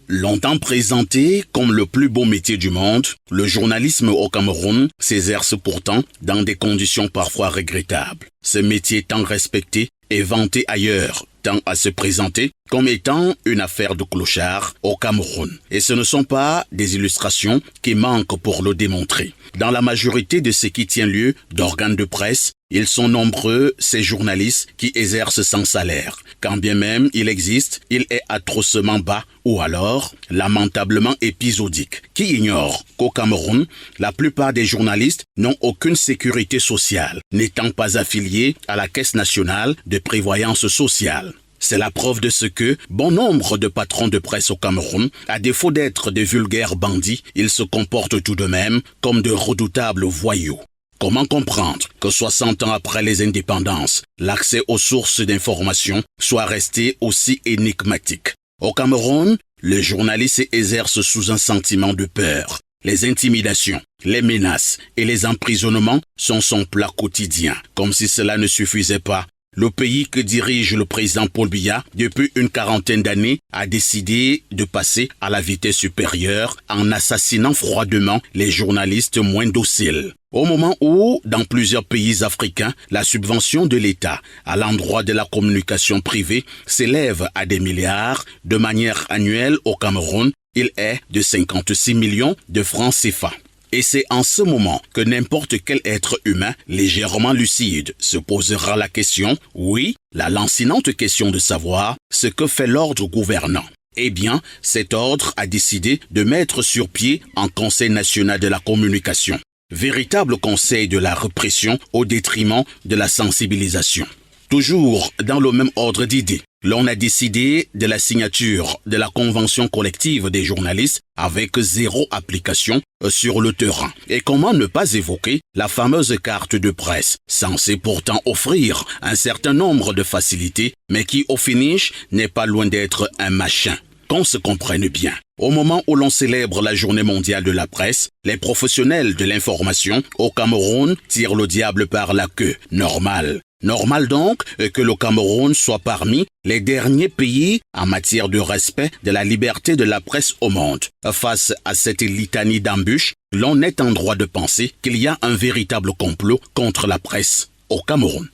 Longtemps présenté comme le plus beau métier du monde, le journalisme au Cameroun s'exerce pourtant dans des conditions parfois regrettables. Ce métier tant respecté et vanté ailleurs tend à se présenter comme étant une affaire de clochard au Cameroun. Et ce ne sont pas des illustrations qui manquent pour le démontrer. Dans la majorité de ce qui tient lieu d'organes de presse, ils sont nombreux ces journalistes qui exercent sans salaire. Quand bien même il existe, il est atrocement bas ou alors lamentablement épisodique. Qui ignore qu'au Cameroun, la plupart des journalistes n'ont aucune sécurité sociale, n'étant pas affiliés à la Caisse nationale de prévoyance sociale. C'est la preuve de ce que bon nombre de patrons de presse au Cameroun, à défaut d'être de vulgaires bandits, ils se comportent tout de même comme de redoutables voyous. Comment comprendre que 60 ans après les indépendances, l'accès aux sources d'information soit resté aussi énigmatique? Au Cameroun, les journalistes exercent sous un sentiment de peur. Les intimidations, les menaces et les emprisonnements sont son plat quotidien. Comme si cela ne suffisait pas, le pays que dirige le président Paul Biya depuis une quarantaine d'années a décidé de passer à la vitesse supérieure en assassinant froidement les journalistes moins dociles. Au moment où, dans plusieurs pays africains, la subvention de l'État à l'endroit de la communication privée s'élève à des milliards de manière annuelle au Cameroun, il est de 56 millions de francs CFA. Et c'est en ce moment que n'importe quel être humain légèrement lucide se posera la question, oui, la lancinante question de savoir ce que fait l'ordre gouvernant. Eh bien, cet ordre a décidé de mettre sur pied un Conseil national de la communication. Véritable conseil de la répression au détriment de la sensibilisation. Toujours dans le même ordre d'idées, l'on a décidé de la signature de la convention collective des journalistes avec zéro application sur le terrain. Et comment ne pas évoquer la fameuse carte de presse, censée pourtant offrir un certain nombre de facilités, mais qui au finish n'est pas loin d'être un machin. Qu'on se comprenne bien. Au moment où l'on célèbre la journée mondiale de la presse, les professionnels de l'information au Cameroun tirent le diable par la queue. Normal. Normal donc que le Cameroun soit parmi les derniers pays en matière de respect de la liberté de la presse au monde. Face à cette litanie d'embûches, l'on est en droit de penser qu'il y a un véritable complot contre la presse au Cameroun.